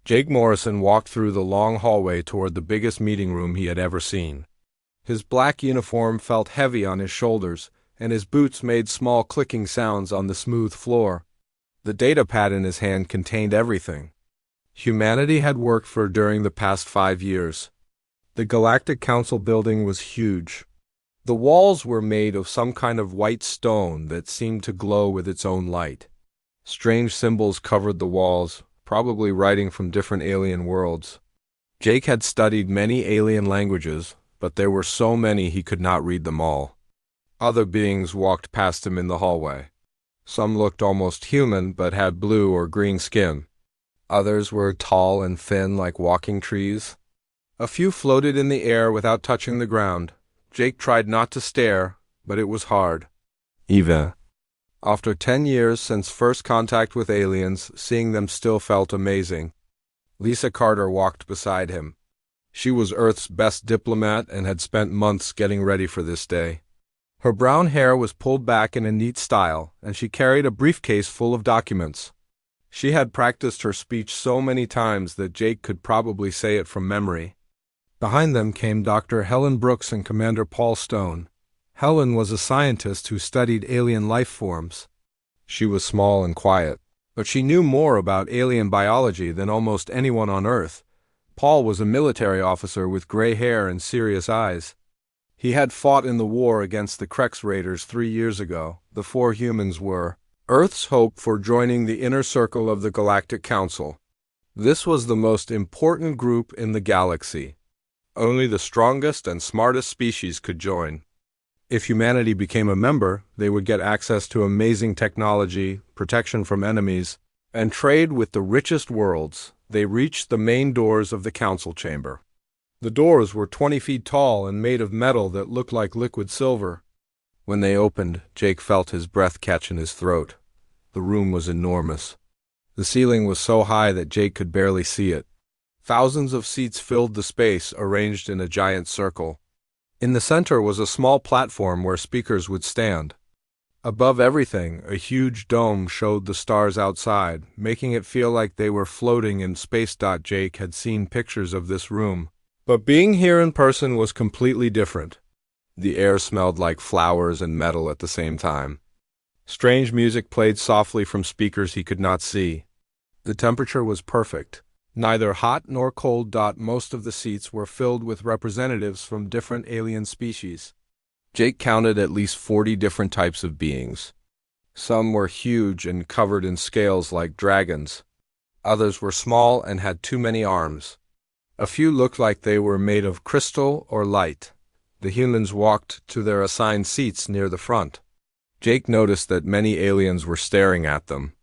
Jake Morrison walked through the long hallway toward the biggest meeting room he had ever seen. His black uniform felt heavy on his shoulders, and his boots made small clicking sounds on the smooth floor. The datapad in his hand contained everything humanity had worked for during the past 5 years. The Galactic Council building was huge. The walls were made of some kind of white stone that seemed to glow with its own light. Strange symbols covered the walls, probably writing from different alien worlds. Jake had studied many alien languages, but there were so many he could not read them all. Other beings walked past him in the hallway. Some looked almost human but had blue or green skin. Others were tall and thin like walking trees. A few floated in the air without touching the ground. Jake tried not to stare, but it was hard. Eva. After 10 years since first contact with aliens, seeing them still felt amazing. Lisa Carter walked beside him. She was Earth's best diplomat and had spent months getting ready for this day. Her brown hair was pulled back in a neat style, and she carried a briefcase full of documents. She had practiced her speech so many times that Jake could probably say it from memory. Behind them came Dr. Helen Brooks and Commander Paul Stone. Helen was a scientist who studied alien life forms. She was small and quiet, but she knew more about alien biology than almost anyone on Earth. Paul was a military officer with gray hair and serious eyes. He had fought in the war against the Krex Raiders 3 years ago. The 4 humans were Earth's hope for joining the inner circle of the Galactic Council. This was the most important group in the galaxy. Only the strongest and smartest species could join. If humanity became a member, they would get access to amazing technology, protection from enemies, and trade with the richest worlds. They reached the main doors of the council chamber. The doors were 20 feet tall and made of metal that looked like liquid silver. When they opened, Jake felt his breath catch in his throat. The room was enormous. The ceiling was so high that Jake could barely see it. Thousands of seats filled the space, arranged in a giant circle. In the center was a small platform where speakers would stand. Above everything, a huge dome showed the stars outside, making it feel like they were floating in space. Jake had seen pictures of this room, but being here in person was completely different. The air smelled like flowers and metal at the same time. Strange music played softly from speakers he could not see. The temperature was perfect. Neither hot nor cold. Most of the seats were filled with representatives from different alien species. Jake counted at least 40 different types of beings. Some were huge and covered in scales like dragons. Others were small and had too many arms. A few looked like they were made of crystal or light. The humans walked to their assigned seats near the front. Jake noticed that many aliens were staring at them.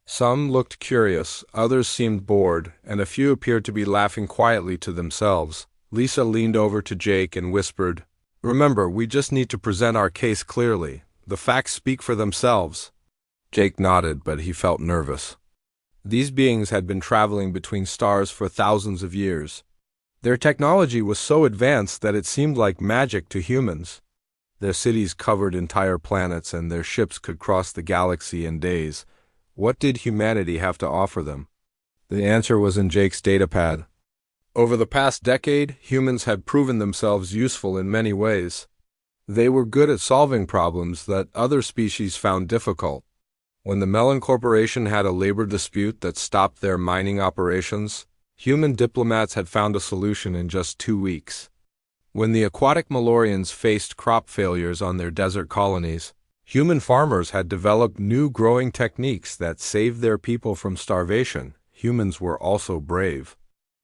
Some looked curious, others seemed bored, and a few appeared to be laughing quietly to themselves. Lisa leaned over to Jake and whispered, "Remember, we just need to present our case clearly. The facts speak for themselves." Jake nodded, but he felt nervous. These beings had been traveling between stars for thousands of years. Their technology was so advanced that it seemed like magic to humans. Their cities covered entire planets, and their ships could cross the galaxy in days. What did humanity have to offer them? The answer was in Jake's datapad. Over the past decade, humans had proven themselves useful in many ways. They were good at solving problems that other species found difficult. When the Mellon Corporation had a labor dispute that stopped their mining operations, human diplomats had found a solution in just 2 weeks. When the aquatic Malorians faced crop failures on their desert colonies, human farmers had developed new growing techniques that saved their people from starvation. Humans were also brave.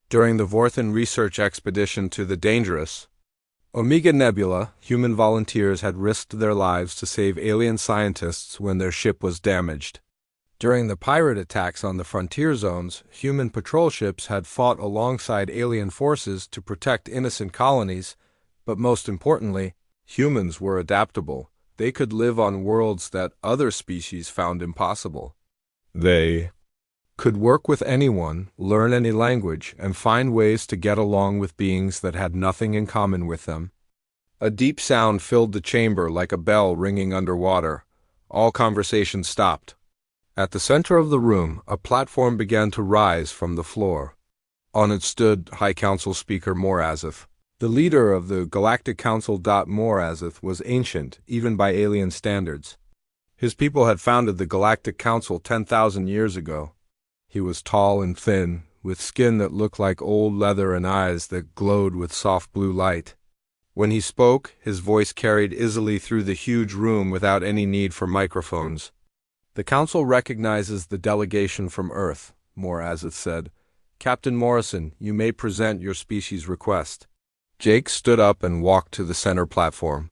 During the Vorthan research expedition to the dangerous Omega Nebula, human volunteers had risked their lives to save alien scientists when their ship was damaged. During the pirate attacks on the frontier zones, human patrol ships had fought alongside alien forces to protect innocent colonies, but most importantly, humans were adaptable. They could live on worlds that other species found impossible. They could work with anyone, learn any language, and find ways to get along with beings that had nothing in common with them. A deep sound filled the chamber like a bell ringing underwater. All conversation stopped. At the center of the room, a platform began to rise from the floor. On it stood High Council Speaker Morazeth. The leader of the Galactic Council. Morazeth was ancient, even by alien standards. His people had founded the Galactic Council 10,000 years ago. He was tall and thin, with skin that looked like old leather and eyes that glowed with soft blue light. When he spoke, his voice carried easily through the huge room without any need for microphones. "The Council recognizes the delegation from Earth," Morazeth said. "Captain Morrison, you may present your species' request." Jake stood up and walked to the center platform.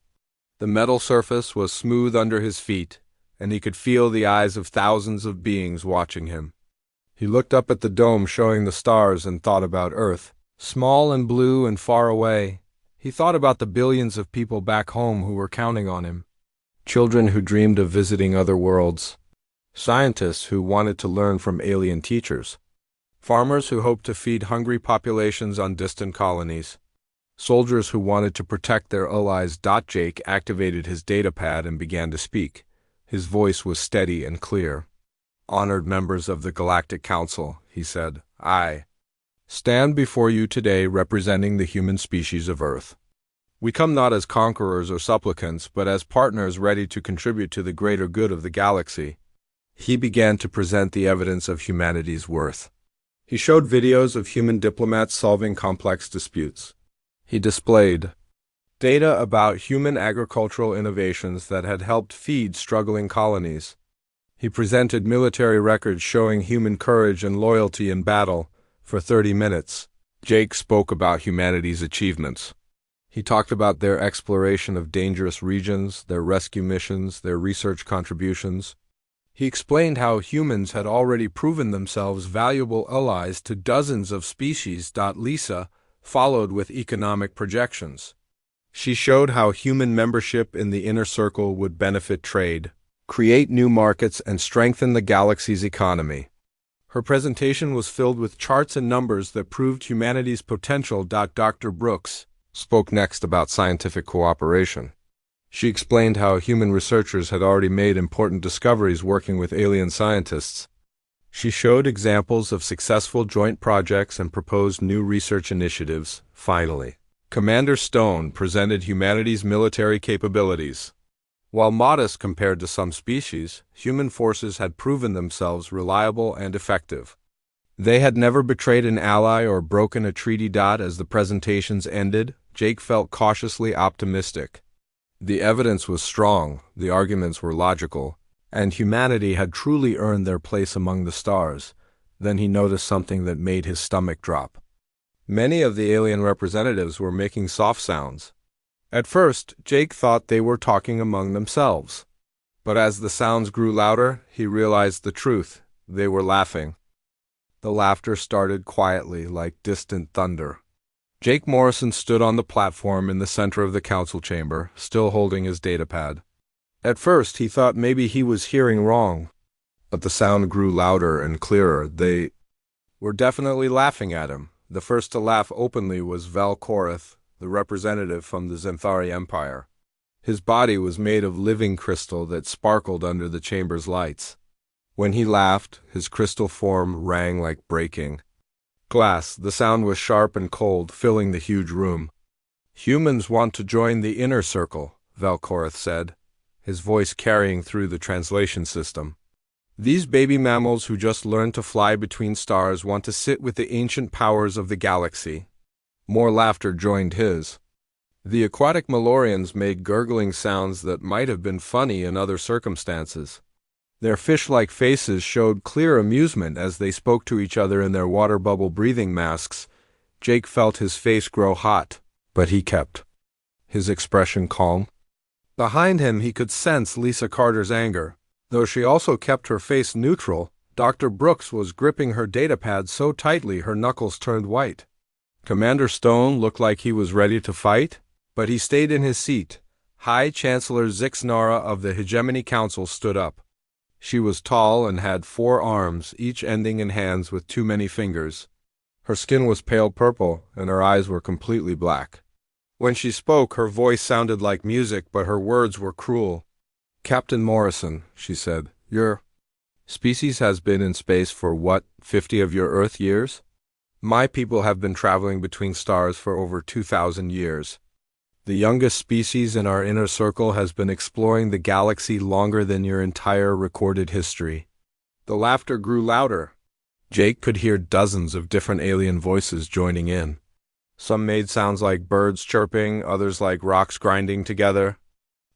The metal surface was smooth under his feet, and he could feel the eyes of thousands of beings watching him. He looked up at the dome showing the stars and thought about Earth, small and blue and far away. He thought about the billions of people back home who were counting on him. Children who dreamed of visiting other worlds. Scientists who wanted to learn from alien teachers. Farmers who hoped to feed hungry populations on distant colonies. Soldiers who wanted to protect their allies. Jake activated his datapad and began to speak. His voice was steady and clear. "Honored members of the Galactic Council," he said, "I stand before you today representing the human species of Earth. We come not as conquerors or supplicants, but as partners ready to contribute to the greater good of the galaxy." He began to present the evidence of humanity's worth. He showed videos of human diplomats solving complex disputes. He displayed data about human agricultural innovations that had helped feed struggling colonies. He presented military records showing human courage and loyalty in battle. For 30 minutes, Jake spoke about humanity's achievements. He talked about their exploration of dangerous regions, their rescue missions, their research contributions. He explained how humans had already proven themselves valuable allies to dozens of species. Lisa followed with economic projections. She showed how human membership in the inner circle would benefit trade, create new markets, and strengthen the galaxy's economy. Her presentation was filled with charts and numbers that proved humanity's potential. Dr. Brooks spoke next about scientific cooperation. She explained how human researchers had already made important discoveries working with alien scientists. She showed examples of successful joint projects and proposed new research initiatives. Finally, Commander Stone presented humanity's military capabilities. While modest compared to some species, human forces had proven themselves reliable and effective. They had never betrayed an ally or broken a treaty. As the presentations ended, Jake felt cautiously optimistic. The evidence was strong, the arguments were logical, and humanity had truly earned their place among the stars. Then he noticed something that made his stomach drop. Many of the alien representatives were making soft sounds. At first, Jake thought they were talking among themselves. But as the sounds grew louder, he realized the truth. They were laughing. The laughter started quietly, like distant thunder. Jake Morrison stood on the platform in the center of the council chamber, still holding his datapad. At first, he thought maybe he was hearing wrong. But the sound grew louder and clearer. They were definitely laughing at him. The first to laugh openly was Valkorath, the representative from the Xanthari Empire. His body was made of living crystal that sparkled under the chamber's lights. When he laughed, his crystal form rang like breaking glass. The sound was sharp and cold, filling the huge room. "Humans want to join the inner circle," Valkorath said, his voice carrying through the translation system. "These baby mammals who just learned to fly between stars want to sit with the ancient powers of the galaxy." More laughter joined his. The aquatic Malorians made gurgling sounds that might have been funny in other circumstances. Their fish-like faces showed clear amusement as they spoke to each other in their water bubble breathing masks. Jake felt his face grow hot, but he kept his expression calm. Behind him he could sense Lisa Carter's anger. Though she also kept her face neutral, Dr. Brooks was gripping her datapad so tightly her knuckles turned white. Commander Stone looked like he was ready to fight, but he stayed in his seat. High Chancellor Zixnara of the Hegemony Council stood up. She was tall and had 4 arms, each ending in hands with too many fingers. Her skin was pale purple, and her eyes were completely black. When she spoke, her voice sounded like music, but her words were cruel. "Captain Morrison," she said, "your species has been in space for, 50 of your Earth years? My people have been traveling between stars for over 2,000 years. The youngest species in our inner circle has been exploring the galaxy longer than your entire recorded history." The laughter grew louder. Jake could hear dozens of different alien voices joining in. Some made sounds like birds chirping, others like rocks grinding together.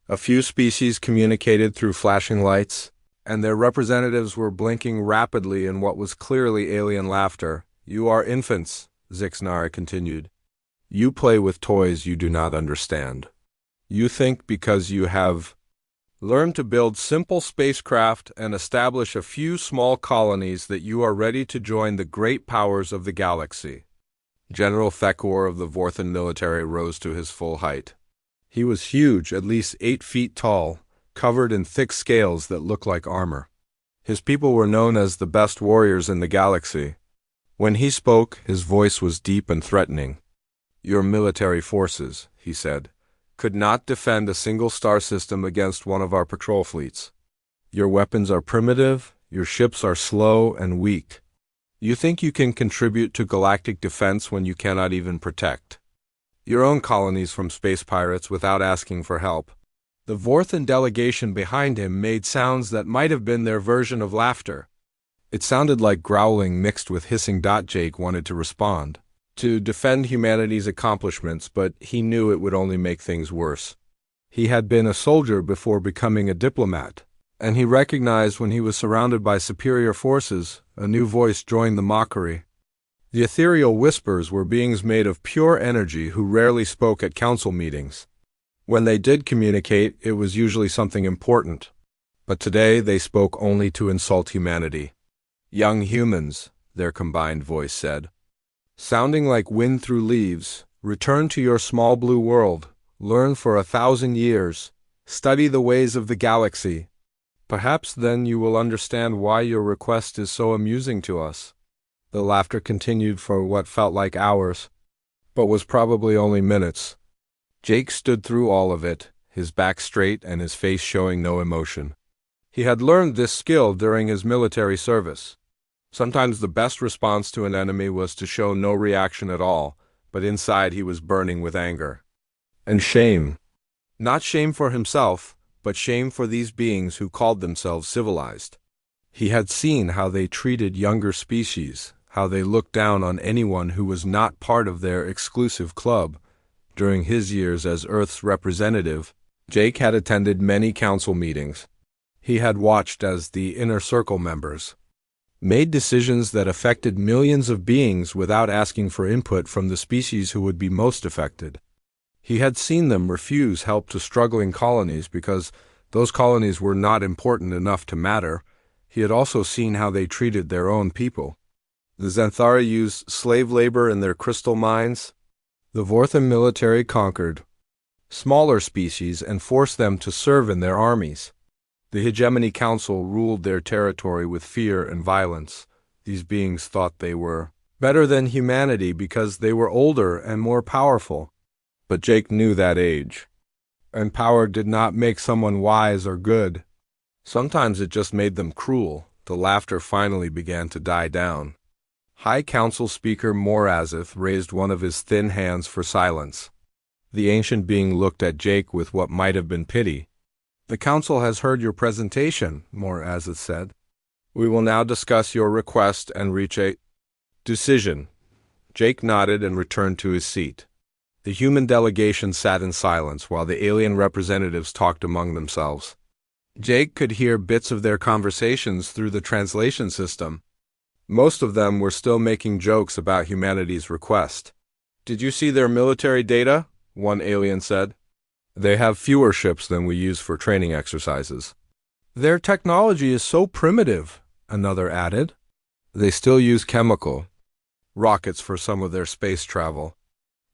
A few species communicated through flashing lights, and their representatives were blinking rapidly in what was clearly alien laughter. "You are infants," Zixnara continued. "You play with toys you do not understand. You think because you have learned to build simple spacecraft and establish a few small colonies that you are ready to join the great powers of the galaxy." General Thekor of the Vorthan military rose to his full height. He was huge, at least 8 feet tall, covered in thick scales that looked like armor. His people were known as the best warriors in the galaxy. When he spoke, his voice was deep and threatening. "Your military forces," he said, "could not defend a single star system against one of our patrol fleets. Your weapons are primitive, your ships are slow and weak. You think you can contribute to galactic defense when you cannot even protect your own colonies from space pirates without asking for help." The Vorthan delegation behind him made sounds that might have been their version of laughter. It sounded like growling mixed with hissing. Jake wanted to respond, to defend humanity's accomplishments, but he knew it would only make things worse. He had been a soldier before becoming a diplomat, and he recognized when he was surrounded by superior forces, a new voice joined the mockery. The ethereal whispers were beings made of pure energy who rarely spoke at council meetings. When they did communicate, it was usually something important. But today they spoke only to insult humanity. "Young humans," their combined voice said, "sounding like wind through leaves, return to your small blue world, learn for 1,000 years, study the ways of the galaxy. Perhaps then you will understand why your request is so amusing to us." The laughter continued for what felt like hours, but was probably only minutes. Jake stood through all of it, his back straight and his face showing no emotion. He had learned this skill during his military service. Sometimes the best response to an enemy was to show no reaction at all, but inside he was burning with anger and shame. Not shame for himself, but shame for these beings who called themselves civilized. He had seen how they treated younger species, how they looked down on anyone who was not part of their exclusive club. During his years as Earth's representative, Jake had attended many council meetings. He had watched as the inner circle members made decisions that affected millions of beings without asking for input from the species who would be most affected. He had seen them refuse help to struggling colonies because those colonies were not important enough to matter. He had also seen how they treated their own people. The Xanthara used slave labor in their crystal mines. The Vorthan military conquered smaller species and forced them to serve in their armies. The Hegemony Council ruled their territory with fear and violence. These beings thought they were better than humanity because they were older and more powerful. But Jake knew that age. And power did not make someone wise or good. Sometimes it just made them cruel. The laughter finally began to die down. High Council Speaker Morazith raised one of his thin hands for silence. The ancient being looked at Jake with what might have been pity. "The Council has heard your presentation," Morazith said. "We will now discuss your request and reach a decision." Jake nodded and returned to his seat. The human delegation sat in silence while the alien representatives talked among themselves. Jake could hear bits of their conversations through the translation system. Most of them were still making jokes about humanity's request. "Did you see their military data?" one alien said. "They have fewer ships than we use for training exercises." "Their technology is so primitive," another added. "They still use chemical rockets for some of their space travel."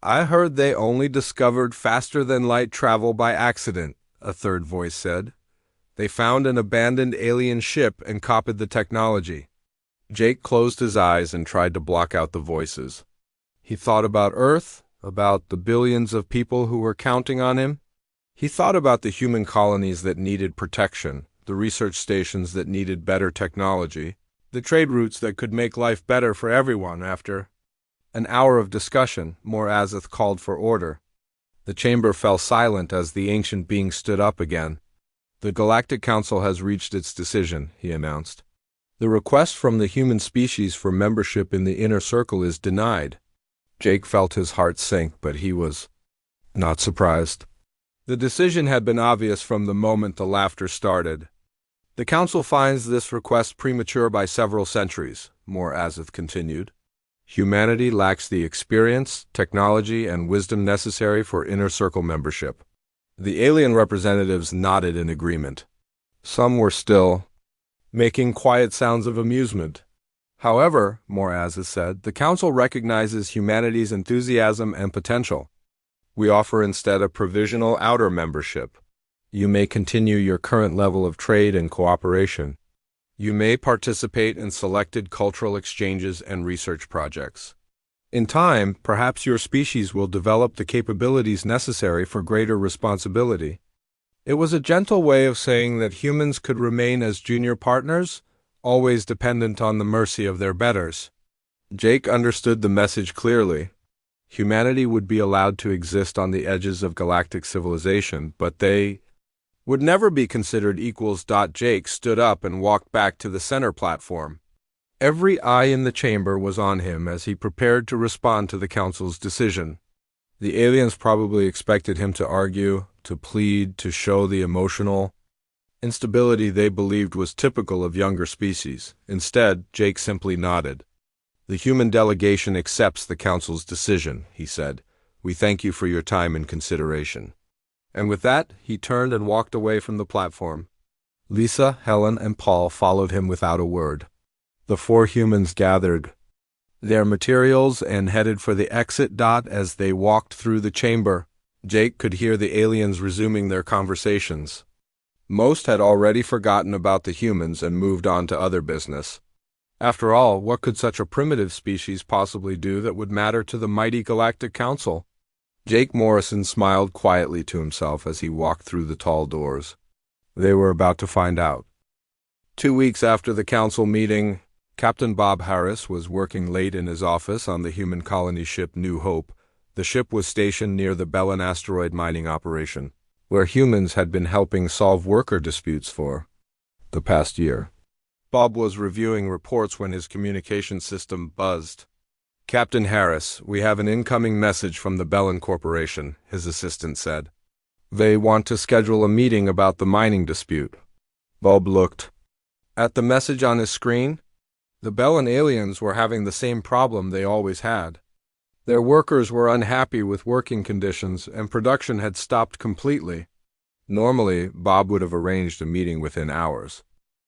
"I heard they only discovered faster than light travel by accident," a third voice said. "They found an abandoned alien ship and copied the technology." Jake closed his eyes and tried to block out the voices. He thought about Earth, about the billions of people who were counting on him. He thought about the human colonies that needed protection, the research stations that needed better technology, the trade routes that could make life better for everyone after An hour of discussion, Morazeth called for order. The chamber fell silent as the ancient being stood up again. The Galactic Council has reached its decision, he announced. The request from the human species for membership in the inner circle is denied. Jake felt his heart sink, but he was not surprised. The decision had been obvious from the moment the laughter started. The Council finds this request premature by several centuries, Morazeth continued. Humanity lacks the experience, technology, and wisdom necessary for inner circle membership. The alien representatives nodded in agreement. Some were still making quiet sounds of amusement. However, Morazeth said, the Council recognizes humanity's enthusiasm and potential. We offer instead a provisional outer membership. You may continue your current level of trade and cooperation. You may participate in selected cultural exchanges and research projects. In time, perhaps your species will develop the capabilities necessary for greater responsibility. It was a gentle way of saying that humans could remain as junior partners, always dependent on the mercy of their betters. Jake understood the message clearly. Humanity would be allowed to exist on the edges of galactic civilization, but they would never be considered equals. Jake stood up and walked back to the center platform. Every eye in the chamber was on him as he prepared to respond to the Council's decision. The aliens probably expected him to argue, to plead, to show the emotional instability they believed was typical of younger species. Instead, Jake simply nodded. The human delegation accepts the Council's decision, he said. We thank you for your time and consideration. And with that, he turned and walked away from the platform. Lisa, Helen, and Paul followed him without a word. The four humans gathered their materials and headed for the exit. As they walked through the chamber, Jake could hear the aliens resuming their conversations. Most had already forgotten about the humans and moved on to other business. After all, what could such a primitive species possibly do that would matter to the mighty Galactic Council? Jake Morrison smiled quietly to himself as he walked through the tall doors. They were about to find out. 2 weeks after the council meeting, Captain Bob Harris was working late in his office on the human colony ship New Hope. The ship was stationed near the Bellin asteroid mining operation, where humans had been helping solve worker disputes for the past year. Bob was reviewing reports when his communication system buzzed. Captain Harris, we have an incoming message from the Bellin Corporation, his assistant said. They want to schedule a meeting about the mining dispute. Bob looked at the message on his screen. The Bellin aliens were having the same problem they always had. Their workers were unhappy with working conditions and production had stopped completely. Normally, Bob would have arranged a meeting within hours.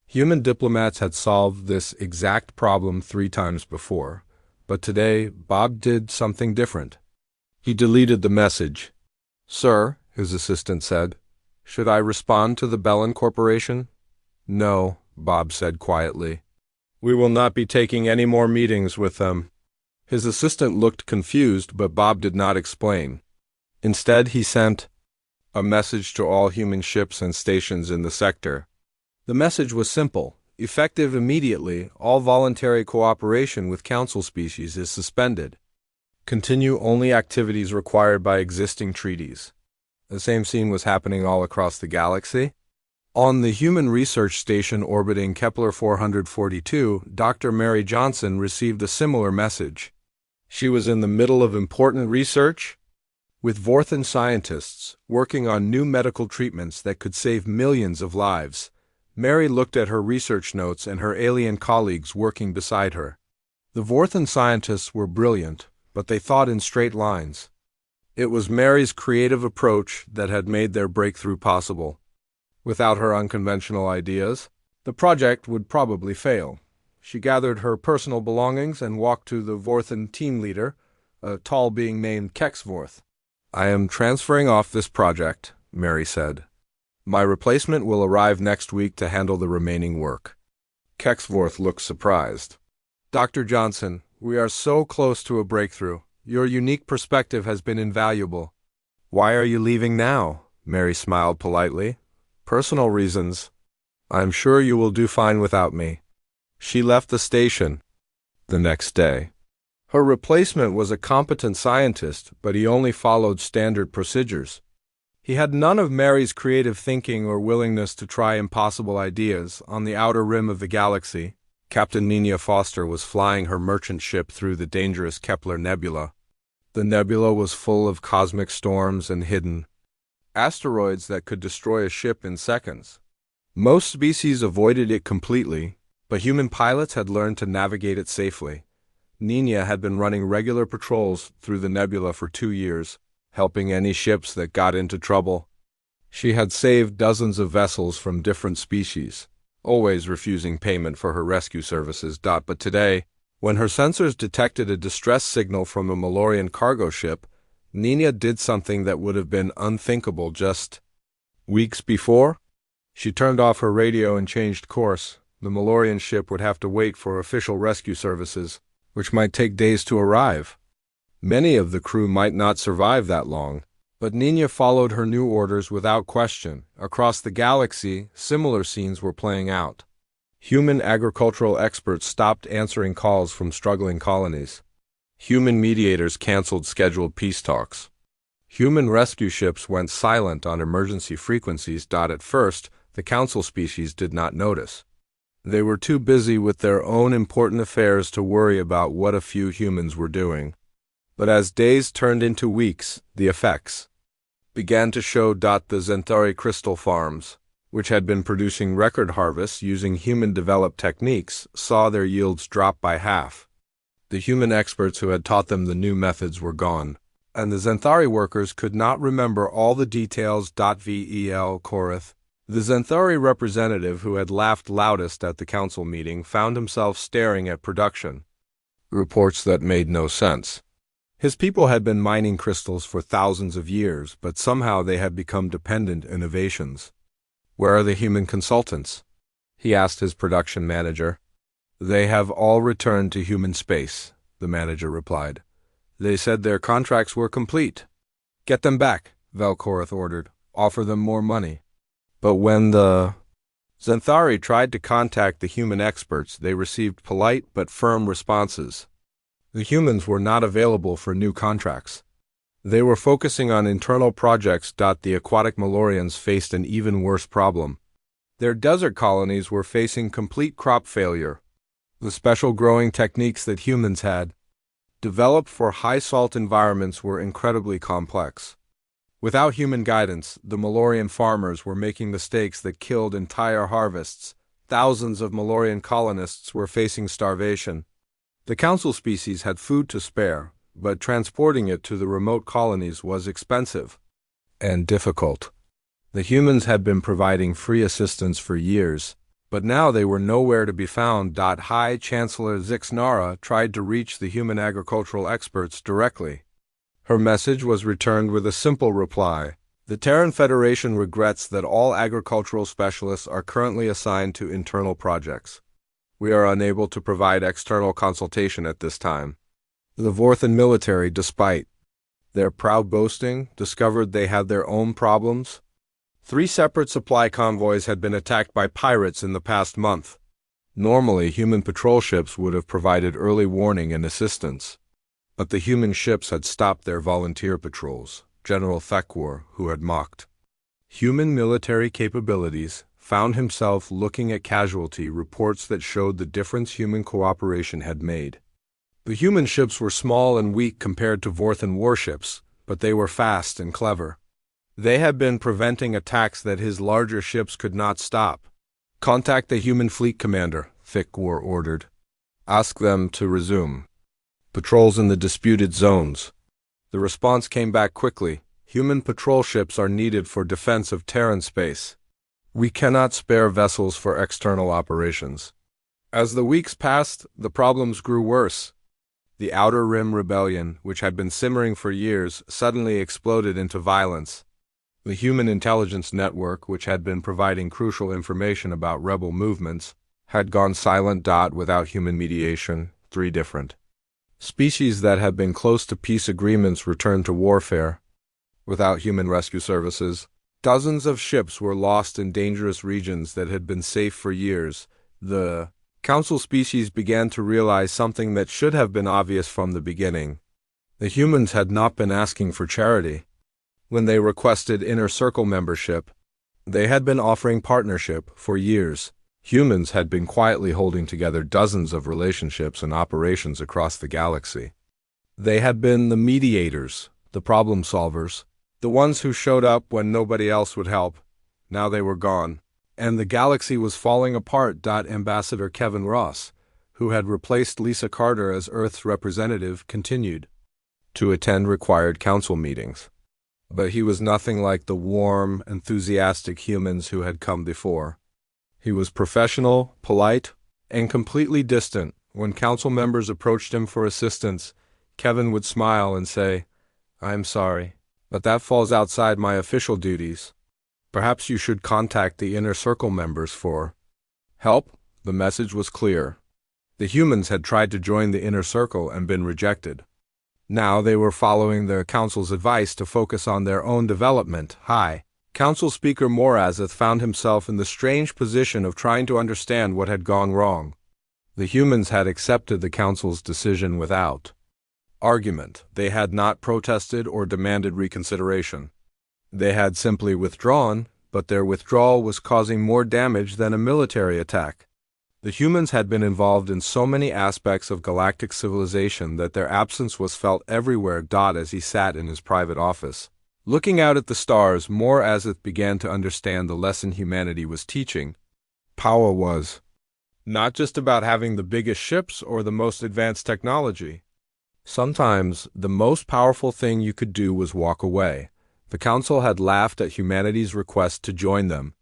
Human diplomats had solved this exact problem 3 times before, but today Bob did something different. He deleted the message. Sir, his assistant said, should I respond to the Bellin Corporation? No, Bob said quietly. We will not be taking any more meetings with them. His assistant looked confused, but Bob did not explain. Instead, he sent a message to all human ships and stations in the sector. The message was simple. Effective immediately, all voluntary cooperation with council species is suspended. Continue only activities required by existing treaties. The same scene was happening all across the galaxy. On the human research station orbiting Kepler 442, Dr. Mary Johnson received a similar message. She was in the middle of important research with Vorthan scientists working on new medical treatments that could save millions of lives. Mary looked at her research notes and her alien colleagues working beside her. The Vorthan scientists were brilliant, but they thought in straight lines. It was Mary's creative approach that had made their breakthrough possible. Without her unconventional ideas, the project would probably fail. She gathered her personal belongings and walked to the Vorthan team leader, a tall being named Kexvorth. I am transferring off this project, Mary said. My replacement will arrive next week to handle the remaining work. Kexvorth looked surprised. Dr. Johnson, we are so close to a breakthrough. Your unique perspective has been invaluable. Why are you leaving now? Mary smiled politely. Personal reasons. I'm sure you will do fine without me. She left the station the next day. Her replacement was a competent scientist, but he only followed standard procedures. He had none of Mary's creative thinking or willingness to try impossible ideas. On the outer rim of the galaxy, Captain Nina Foster was flying her merchant ship through the dangerous Kepler Nebula. The nebula was full of cosmic storms and hidden asteroids that could destroy a ship in seconds. Most species avoided it completely, but human pilots had learned to navigate it safely. Nina had been running regular patrols through the nebula for 2 years, helping any ships that got into trouble. She had saved dozens of vessels from different species, always refusing payment for her rescue services. But today, when her sensors detected a distress signal from a Malorian cargo ship, Nina did something that would have been unthinkable just weeks before. She turned off her radio and changed course. The Malorian ship would have to wait for official rescue services, which might take days to arrive. Many of the crew might not survive that long, but Nina followed her new orders without question. Across the galaxy, similar scenes were playing out. Human agricultural experts stopped answering calls from struggling colonies. Human mediators canceled scheduled peace talks. Human rescue ships went silent on emergency frequencies. At first, the council species did not notice. They were too busy with their own important affairs to worry about what a few humans were doing. But as days turned into weeks, the effects began to show. The Xanthari crystal farms, which had been producing record harvests using human-developed techniques, saw their yields drop by half. The human experts who had taught them the new methods were gone, and the Xanthari workers could not remember all the details. Vel Korath, the Xanthari representative who had laughed loudest at the council meeting, found himself staring at production reports that made no sense. His people had been mining crystals for thousands of years, but somehow they had become dependent innovations. "Where are the human consultants?" he asked his production manager. "They have all returned to human space," the manager replied. "They said their contracts were complete." "Get them back," Velkorath ordered. "Offer them more money." But when the Xanthari tried to contact the human experts, they received polite but firm responses. The humans were not available for new contracts. They were focusing on internal projects. The aquatic Malorians faced an even worse problem. Their desert colonies were facing complete crop failure. The special growing techniques that humans had developed for high-salt environments were incredibly complex. Without human guidance, the Malorian farmers were making mistakes that killed entire harvests. Thousands of Malorian colonists were facing starvation. The council species had food to spare, but transporting it to the remote colonies was expensive and difficult. The humans had been providing free assistance for years, but now they were nowhere to be found. High Chancellor Zixnara tried to reach the human agricultural experts directly. Her message was returned with a simple reply. "The Terran Federation regrets that all agricultural specialists are currently assigned to internal projects. We are unable to provide external consultation at this time." The Vorthan military, despite their proud boasting, discovered they had their own problems. 3 separate supply convoys had been attacked by pirates in the past month. Normally, human patrol ships would have provided early warning and assistance, but the human ships had stopped their volunteer patrols. General Thekwar, who had mocked human military capabilities, found himself looking at casualty reports that showed the difference human cooperation had made. The human ships were small and weak compared to Vorthan warships, but they were fast and clever. They had been preventing attacks that his larger ships could not stop. "Contact the human fleet commander," Thekwar ordered. "Ask them to resume patrols in the disputed zones." The response came back quickly. "Human patrol ships are needed for defense of Terran space. We cannot spare vessels for external operations." As the weeks passed, the problems grew worse. The Outer Rim Rebellion, which had been simmering for years, suddenly exploded into violence. The Human Intelligence Network, which had been providing crucial information about rebel movements, had gone silent. Without human mediation, 3 different species that had been close to peace agreements returned to warfare. Without human rescue services, dozens of ships were lost in dangerous regions that had been safe for years. The Council species began to realize something that should have been obvious from the beginning. The humans had not been asking for charity. When they requested Inner Circle membership, they had been offering partnership for years. Humans had been quietly holding together dozens of relationships and operations across the galaxy. They had been the mediators, the problem solvers, the ones who showed up when nobody else would help. Now they were gone, and the galaxy was falling apart. Ambassador Kevin Ross, who had replaced Lisa Carter as Earth's representative, continued to attend required council meetings. But he was nothing like the warm, enthusiastic humans who had come before. He was professional, polite, and completely distant. When council members approached him for assistance, Kevin would smile and say, "I'm sorry, but that falls outside my official duties. Perhaps you should contact the Inner Circle members for help." The message was clear. The humans had tried to join the Inner Circle and been rejected. Now they were following the council's advice to focus on their own development. Council Speaker Morazeth found himself in the strange position of trying to understand what had gone wrong. The humans had accepted the council's decision without argument. They had not protested or demanded reconsideration. They had simply withdrawn, but their withdrawal was causing more damage than a military attack. The humans had been involved in so many aspects of galactic civilization that their absence was felt everywhere. As he sat in his private office, looking out at the stars, Morazeth began to understand the lesson humanity was teaching. Power was not just about having the biggest ships or the most advanced technology. Sometimes the most powerful thing you could do was walk away. The Council had laughed at humanity's request to join them.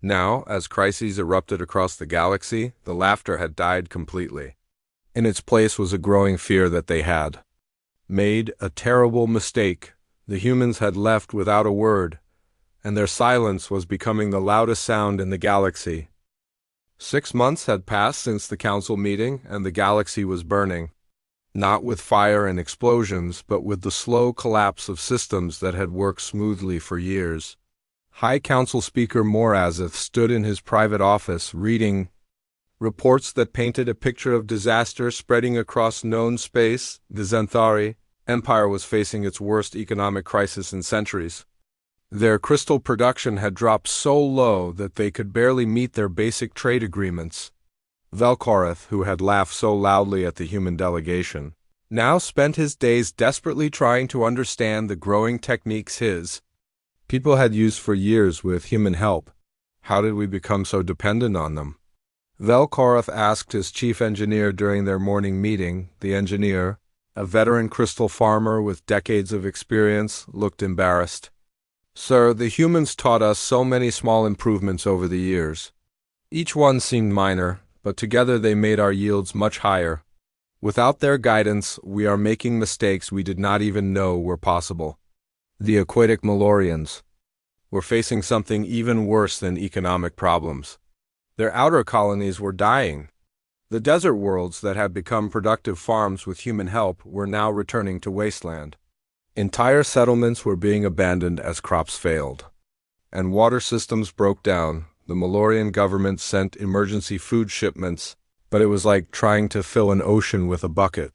Now, as crises erupted across the galaxy, the laughter had died completely. In its place was a growing fear that they had made a terrible mistake. The humans had left without a word, and their silence was becoming the loudest sound in the galaxy. 6 months had passed since the council meeting, and the galaxy was burning. Not with fire and explosions, but with the slow collapse of systems that had worked smoothly for years. High Council Speaker Morazeth stood in his private office reading reports that painted a picture of disaster spreading across known space. The Zenthari Empire was facing its worst economic crisis in centuries. Their crystal production had dropped so low that they could barely meet their basic trade agreements. Velkorath, who had laughed so loudly at the human delegation, now spent his days desperately trying to understand the growing techniques his people had used for years with human help. How did we become so dependent on them? Velkorath asked his chief engineer during their morning meeting. The engineer, a veteran crystal farmer with decades of experience, looked embarrassed. "Sir, the humans taught us so many small improvements over the years. Each one seemed minor, but together they made our yields much higher. Without their guidance, we are making mistakes we did not even know were possible." The aquatic Malorians were facing something even worse than economic problems. Their outer colonies were dying. The desert worlds that had become productive farms with human help were now returning to wasteland. Entire settlements were being abandoned as crops failed, and water systems broke down. The Malorian government sent emergency food shipments, but it was like trying to fill an ocean with a bucket.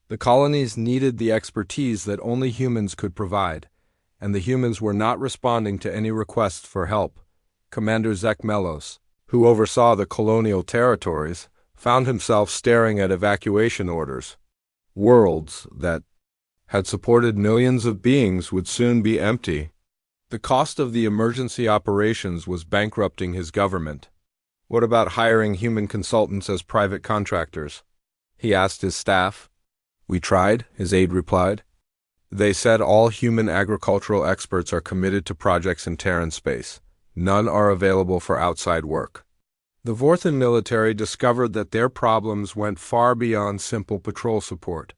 The colonies needed the expertise that only humans could provide, and the humans were not responding to any requests for help. Commander Zek Melos, who oversaw the colonial territories, found himself staring at evacuation orders. Worlds that had supported millions of beings would soon be empty. The cost of the emergency operations was bankrupting his government. What about hiring human consultants as private contractors? He asked his staff. "We tried," his aide replied. "They said all human agricultural experts are committed to projects in Terran space. None are available for outside work." The Vorthan military discovered that their problems went far beyond simple patrol support.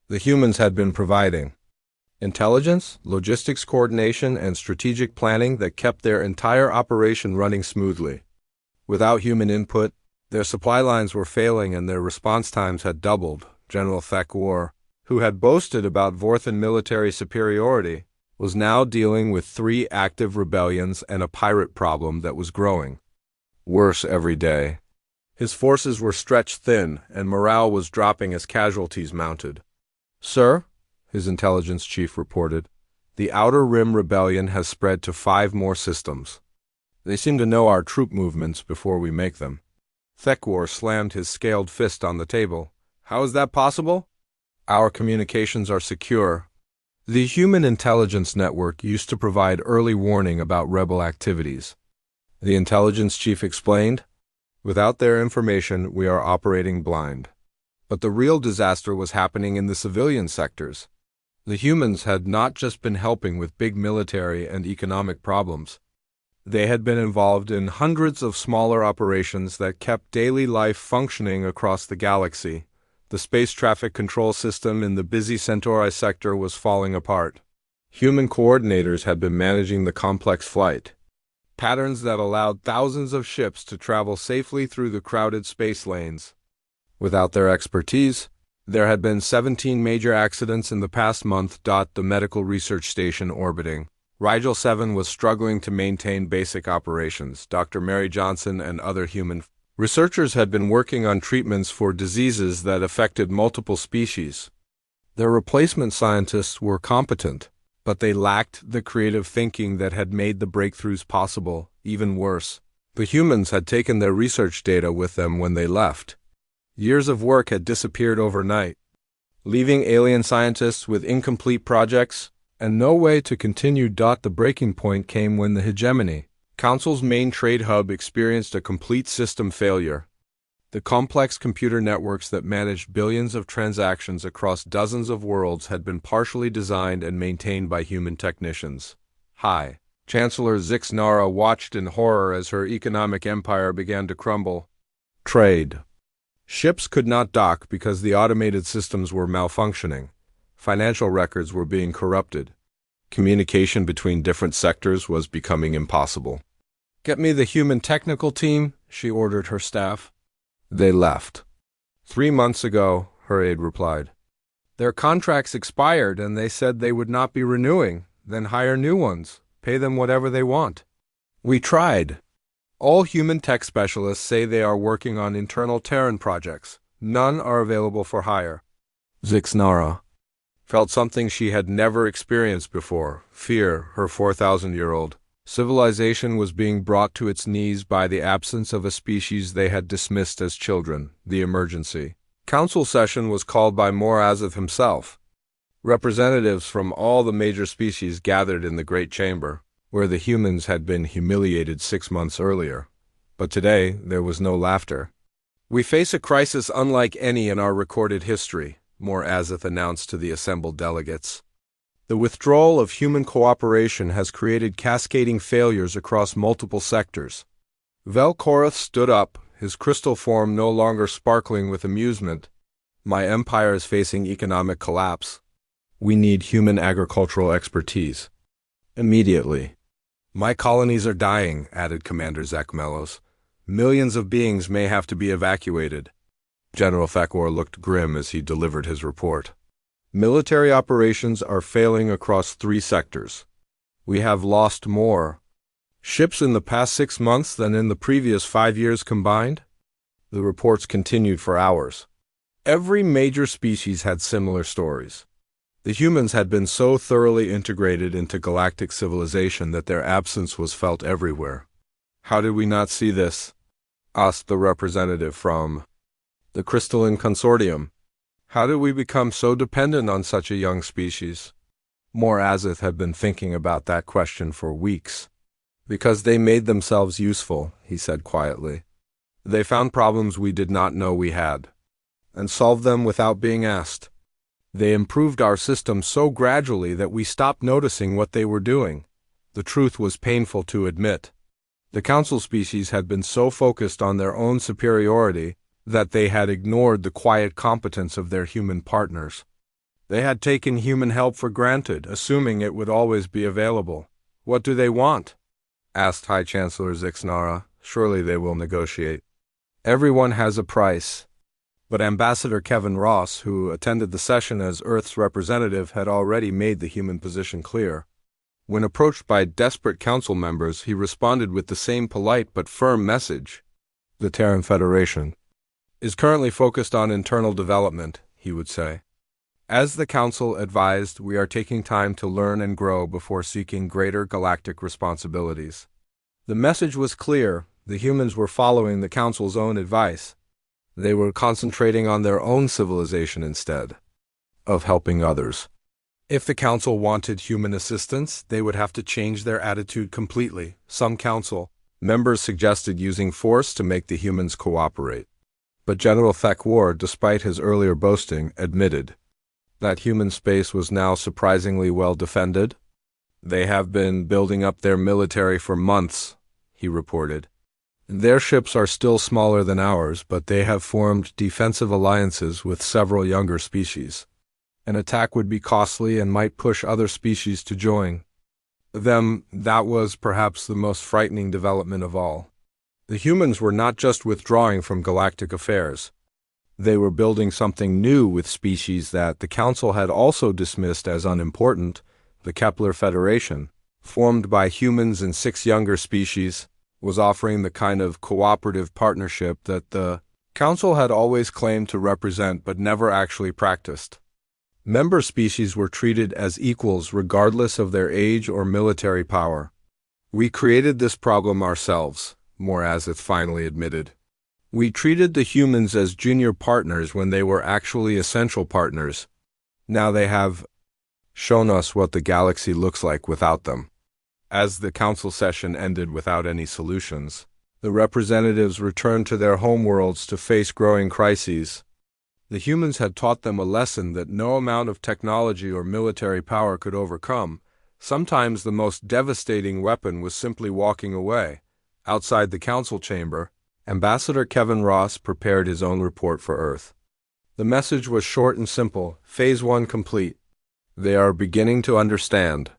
The humans had been providing intelligence, logistics coordination, and strategic planning that kept their entire operation running smoothly. Without human input, their supply lines were failing and their response times had doubled. General Thek War, who had boasted about Vorthan military superiority, was now dealing with 3 active rebellions and a pirate problem that was growing worse every day. His forces were stretched thin, and morale was dropping as casualties mounted. "Sir," his intelligence chief reported, "the Outer Rim Rebellion has spread to 5 more systems. They seem to know our troop movements before we make them." Theckwar slammed his scaled fist on the table. "How is that possible?" "Our communications are secure. The Human Intelligence Network used to provide early warning about rebel activities," the intelligence chief explained. "Without their information, we are operating blind." But the real disaster was happening in the civilian sectors. The humans had not just been helping with big military and economic problems. They had been involved in hundreds of smaller operations that kept daily life functioning across the galaxy. The space traffic control system in the busy Centauri sector was falling apart. Human coordinators had been managing the complex flight patterns that allowed thousands of ships to travel safely through the crowded space lanes. Without their expertise, there had been 17 major accidents in the past month. The medical research station orbiting Rigel 7 was struggling to maintain basic operations. Dr. Mary Johnson and other human researchers had been working on treatments for diseases that affected multiple species. Their replacement scientists were competent, but they lacked the creative thinking that had made the breakthroughs possible. Even worse, the humans had taken their research data with them when they left. Years of work had disappeared overnight, leaving alien scientists with incomplete projects and no way to continue. The breaking point came when the Hegemony Council's main trade hub experienced a complete system failure. The complex computer networks that managed billions of transactions across dozens of worlds had been partially designed and maintained by human technicians. High Chancellor Zix Nara watched in horror as her economic empire began to crumble. Trade. Ships could not dock because the automated systems were malfunctioning. Financial records were being corrupted. Communication between different sectors was becoming impossible. "Get me the human technical team," she ordered her staff. They left. 3 months ago, her aide replied. "Their contracts expired and they said they would not be renewing, then hire new ones, pay them whatever they want." "We tried. All human tech specialists say they are working on internal Terran projects. None are available for hire." Zixnara felt something she had never experienced before: fear. Her 4,000-year-old civilization was being brought to its knees by the absence of a species they had dismissed as children. The emergency council session was called by Morazeth himself. Representatives from all the major species gathered in the Great Chamber, where the humans had been humiliated 6 months earlier. But today there was no laughter. "We face a crisis unlike any in our recorded history," Morazeth announced to the assembled delegates. "The withdrawal of human cooperation has created cascading failures across multiple sectors." Velkorath stood up, his crystal form no longer sparkling with amusement. "My empire is facing economic collapse. We need human agricultural expertise. Immediately." "My colonies are dying," added Commander Zakmelos. "Millions of beings may have to be evacuated." General Theckwar looked grim as he delivered his report. "Military operations are failing across 3 sectors. We have lost more ships in the past 6 months than in the previous 5 years combined." The reports continued for hours. Every major species had similar stories. The humans had been so thoroughly integrated into galactic civilization that their absence was felt everywhere. "How did we not see this?" asked the representative from the Crystalline Consortium. "How did we become so dependent on such a young species?" Morazeth had been thinking about that question for weeks. "Because they made themselves useful," he said quietly. "They found problems we did not know we had, and solved them without being asked. They improved our system so gradually that we stopped noticing what they were doing." The truth was painful to admit. The council species had been so focused on their own superiority that they had ignored the quiet competence of their human partners. They had taken human help for granted, assuming it would always be available. "What do they want?" asked High Chancellor Zixnara. "Surely they will negotiate." "Everyone has a price." But Ambassador Kevin Ross, who attended the session as Earth's representative, had already made the human position clear. When approached by desperate council members, he responded with the same polite but firm message. The Terran Federation is currently focused on internal development, he would say. As the Council advised, we are taking time to learn and grow before seeking greater galactic responsibilities. The message was clear. The humans were following the Council's own advice. They were concentrating on their own civilization instead of helping others. If the Council wanted human assistance, they would have to change their attitude completely. Some Council members suggested using force to make the humans cooperate. But General War, despite his earlier boasting, admitted that human space was now surprisingly well defended. They have been building up their military for months, he reported. Their ships are still smaller than ours, but they have formed defensive alliances with several younger species. An attack would be costly and might push other species to join them. That was perhaps the most frightening development of all. The humans were not just withdrawing from galactic affairs. They were building something new with species that the Council had also dismissed as unimportant. The Kepler Federation, formed by humans and 6 younger species, was offering the kind of cooperative partnership that the Council had always claimed to represent but never actually practiced. Member species were treated as equals regardless of their age or military power. We created this problem ourselves, Morazeth finally admitted. We treated the humans as junior partners when they were actually essential partners. Now they have shown us what the galaxy looks like without them. As the Council session ended without any solutions, the representatives returned to their homeworlds to face growing crises. The humans had taught them a lesson that no amount of technology or military power could overcome. Sometimes the most devastating weapon was simply walking away. Outside the Council chamber, Ambassador Kevin Ross prepared his own report for Earth. The message was short and simple. Phase 1 complete. They are beginning to understand.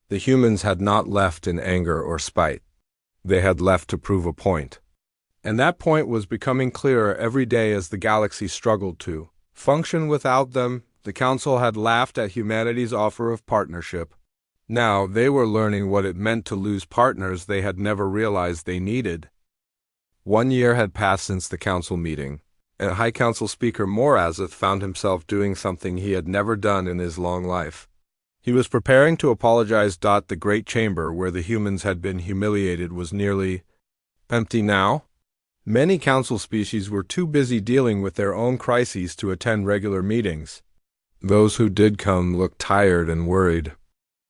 The humans had not left in anger or spite. They had left to prove a point. And that point was becoming clearer every day as the galaxy struggled to function without them. The Council had laughed at humanity's offer of partnership. Now they were learning what it meant to lose partners they had never realized they needed. 1 year had passed since the Council meeting, and High Council Speaker Morazeth found himself doing something he had never done in his long life. He was preparing to apologize. The great chamber where the humans had been humiliated was nearly empty now. Many Council species were too busy dealing with their own crises to attend regular meetings. Those who did come looked tired and worried.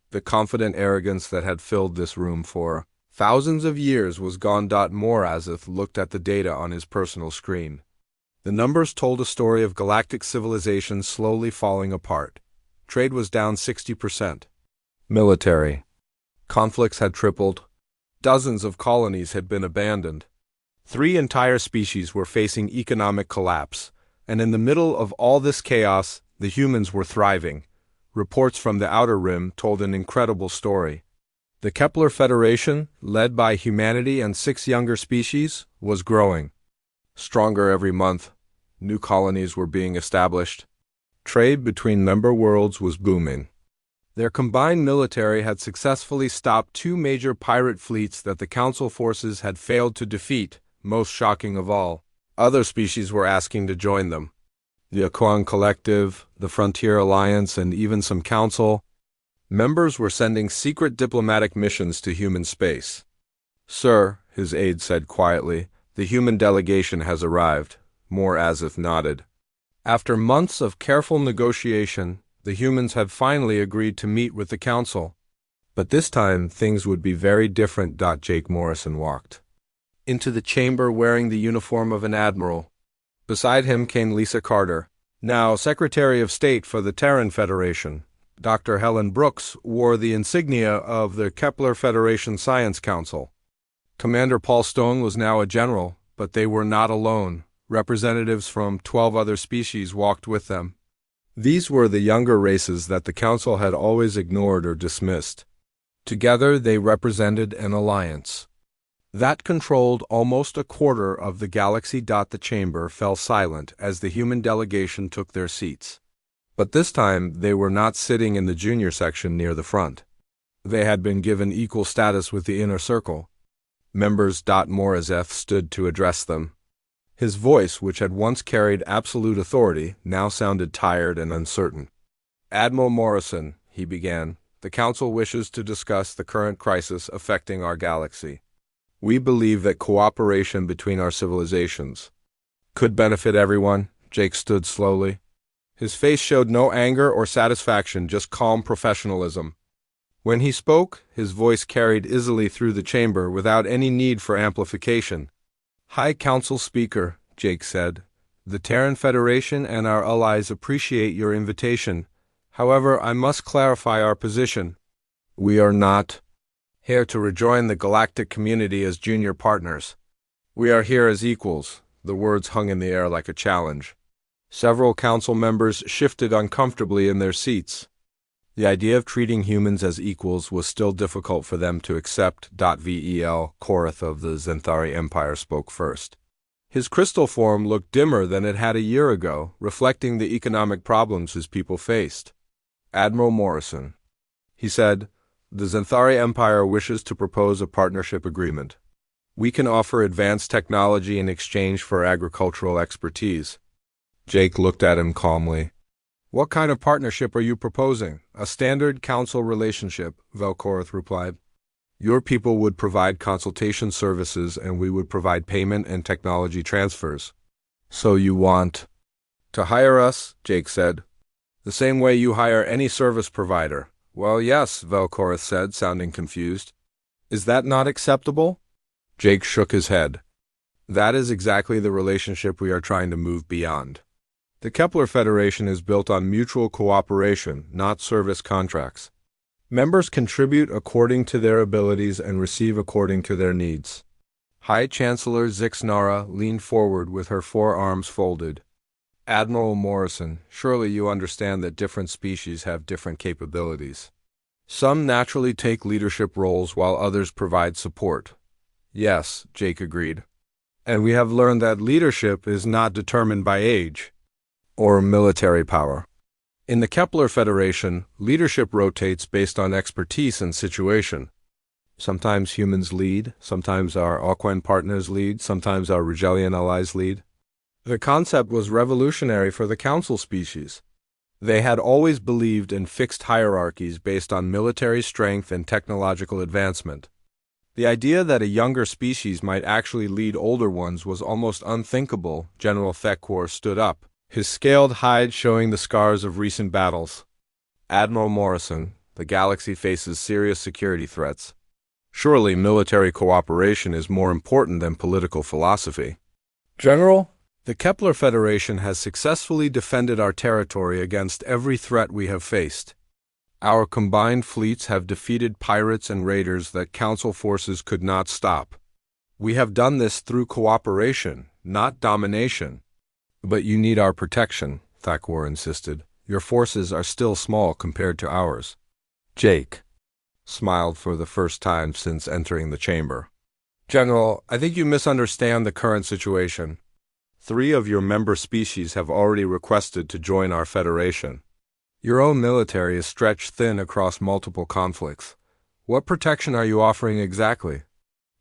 The confident arrogance that had filled this room for thousands of years was gone. Morazeth looked at the data on his personal screen. The numbers told a story of galactic civilization slowly falling apart. Trade was down 60%. Military conflicts had tripled. Dozens of colonies had been abandoned. 3 entire species were facing economic collapse, and in the middle of all this chaos, the humans were thriving. Reports from the Outer Rim told an incredible story. The Kepler Federation, led by humanity and 6 younger species, was growing. Stronger every month, new colonies were being established. Trade between member worlds was booming. Their combined military had successfully stopped 2 major pirate fleets that the Council forces had failed to defeat. Most shocking of all, other species were asking to join them. The Aquan Collective, the Frontier Alliance, and even some Council members were sending secret diplomatic missions to human space. Sir, his aide said quietly, the human delegation has arrived. Morazeth nodded. After months of careful negotiation, the humans had finally agreed to meet with the Council. But this time, things would be very different. Jake Morrison walked into the chamber wearing the uniform of an admiral. Beside him came Lisa Carter, now Secretary of State for the Terran Federation. Dr. Helen Brooks wore the insignia of the Kepler Federation Science Council. Commander Paul Stone was now a general, but they were not alone. Representatives from 12 other species walked with them. These were the younger races that the Council had always ignored or dismissed. Together they represented an alliance that controlled almost a quarter of the galaxy. The chamber fell silent as the human delegation took their seats. But this time they were not sitting in the junior section near the front. They had been given equal status with the inner circle. Members. Morazeth stood to address them. His voice, which had once carried absolute authority, now sounded tired and uncertain. Admiral Morrison, he began, the Council wishes to discuss the current crisis affecting our galaxy. We believe that cooperation between our civilizations could benefit everyone. Jake stood slowly. His face showed no anger or satisfaction, just calm professionalism. When he spoke, his voice carried easily through the chamber without any need for amplification. High Council Speaker, Jake said, the Terran Federation and our allies appreciate your invitation. However, I must clarify our position. We are not here to rejoin the galactic community as junior partners. We are here as equals. The words hung in the air like a challenge. Several council members shifted uncomfortably in their seats. The idea of treating humans as equals was still difficult for them to accept. Vel Korath of the Xanthari Empire spoke first. His crystal form looked dimmer than it had a year ago, reflecting the economic problems his people faced. Admiral Morrison, he said, the Xanthari Empire wishes to propose a partnership agreement. We can offer advanced technology in exchange for agricultural expertise. Jake looked at him calmly. What kind of partnership are you proposing? A standard council relationship, Velkorath replied. Your people would provide consultation services and we would provide payment and technology transfers. So you want to hire us? Jake said. The same way you hire any service provider. Well, yes, Velkorath said, sounding confused. Is that not acceptable? Jake shook his head. That is exactly the relationship we are trying to move beyond. The Kepler Federation is built on mutual cooperation, not service contracts. Members contribute according to their abilities and receive according to their needs. High Chancellor Zixnara leaned forward with her forearms folded. Admiral Morrison, surely you understand that different species have different capabilities. Some naturally take leadership roles while others provide support. Yes, Jake agreed. And we have learned that leadership is not determined by age or military power. In the Kepler Federation, leadership rotates based on expertise and situation. Sometimes humans lead, sometimes our Aquan partners lead, sometimes our Rejellian allies lead. The concept was revolutionary for the Council species. They had always believed in fixed hierarchies based on military strength and technological advancement. The idea that a younger species might actually lead older ones was almost unthinkable. General Thekor stood up, his scaled hide showing the scars of recent battles. Admiral Morrison, the galaxy faces serious security threats. Surely military cooperation is more important than political philosophy. General, the Kepler Federation has successfully defended our territory against every threat we have faced. Our combined fleets have defeated pirates and raiders that Council forces could not stop. We have done this through cooperation, not domination. But you need our protection, Thakor insisted. Your forces are still small compared to ours. Jake smiled for the first time since entering the chamber. General, I think you misunderstand the current situation. 3 of your member species have already requested to join our federation. Your own military is stretched thin across multiple conflicts. What protection are you offering exactly?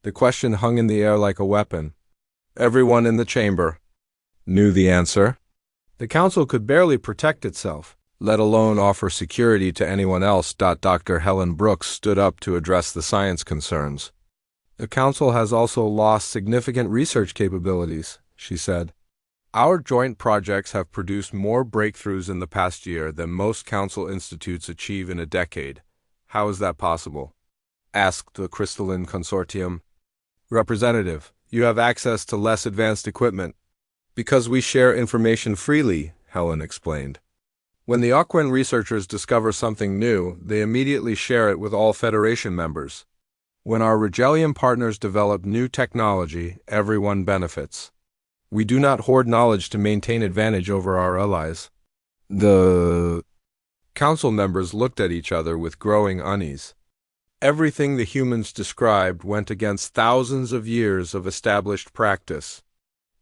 The question hung in the air like a weapon. Everyone in the chamber knew the answer. The Council could barely protect itself, let alone offer security to anyone else. Dr. Helen Brooks stood up to address the science concerns. The Council has also lost significant research capabilities, she said. Our joint projects have produced more breakthroughs in the past year than most Council institutes achieve in a decade. How is that possible? Asked the Crystalline Consortium. Representative, you have access to less advanced equipment. Because we share information freely, Helen explained. When the Aquan researchers discover something new, they immediately share it with all Federation members. When our Rejellian partners develop new technology, everyone benefits. We do not hoard knowledge to maintain advantage over our allies. The Council members looked at each other with growing unease. Everything the humans described went against thousands of years of established practice.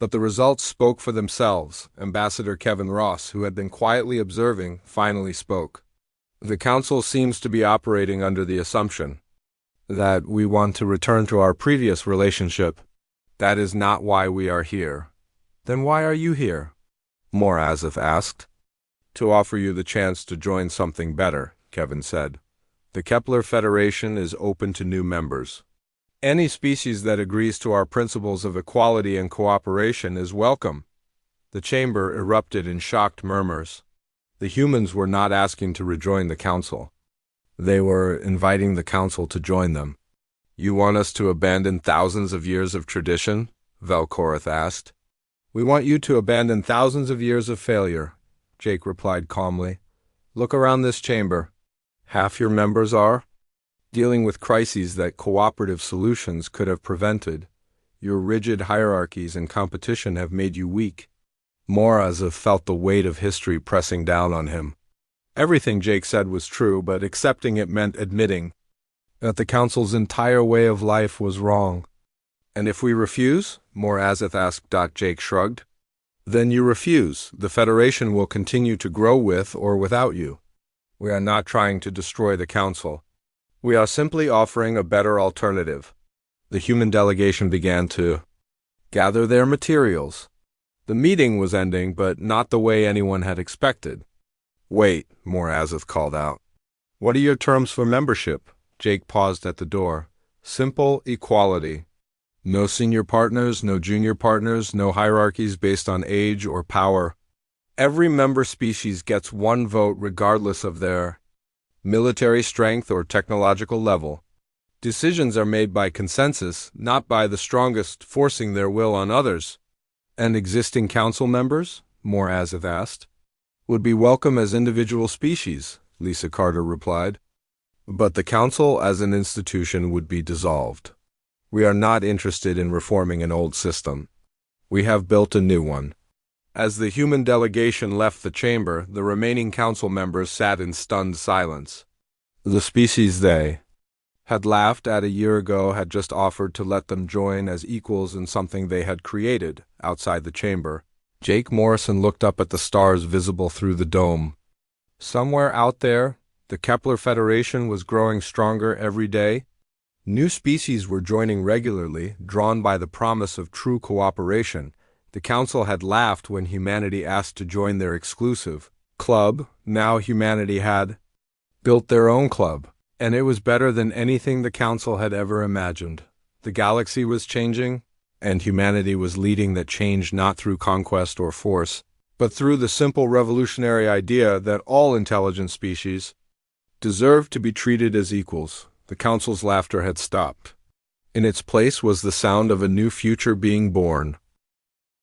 But the results spoke for themselves. Ambassador Kevin Ross, who had been quietly observing, finally spoke. The Council seems to be operating under the assumption That we want to return to our previous relationship. That is not why we are here. Then why are you here? Morazeth asked. To offer you the chance to join something better, Kevin said. The Kepler Federation is open to new members. Any species that agrees to our principles of equality and cooperation is welcome. The chamber erupted in shocked murmurs. The humans were not asking to rejoin the council. They were inviting the council to join them. You want us to abandon thousands of years of tradition? Velkorath asked. We want you to abandon thousands of years of failure, Jake replied calmly. Look around this chamber. Half your members are dealing with crises that cooperative solutions could have prevented. Your rigid hierarchies and competition have made you weak. Morazeth felt the weight of history pressing down on him. Everything Jake said was true, but accepting it meant admitting that the council's entire way of life was wrong. And if we refuse? Morazeth asked. Jake shrugged. Then you refuse. The Federation will continue to grow with or without you. We are not trying to destroy the council. We are simply offering a better alternative. The human delegation began to gather their materials. The meeting was ending, but not the way anyone had expected. Wait, Morazeth called out. What are your terms for membership? Jake paused at the door. Simple equality. No senior partners, no junior partners, no hierarchies based on age or power. Every member species gets one vote regardless of their military strength or technological level. Decisions are made by consensus, not by the strongest forcing their will on others. And existing council members? Morazeth asked. Would be welcome as individual species, Lisa Carter replied. But the council as an institution would be dissolved. We are not interested in reforming an old system. We have built a new one. As the human delegation left the chamber, the remaining council members sat in stunned silence. The species they had laughed at a year ago had just offered to let them join as equals in something they had created outside the chamber. Jake Morrison looked up at the stars visible through the dome. Somewhere out there, the Kepler Federation was growing stronger every day. New species were joining regularly, drawn by the promise of true cooperation. The council had laughed when humanity asked to join their exclusive club. Now humanity had built their own club, and it was better than anything the council had ever imagined. The galaxy was changing, and humanity was leading that change not through conquest or force, but through the simple revolutionary idea that all intelligent species deserved to be treated as equals. The council's laughter had stopped. In its place was the sound of a new future being born.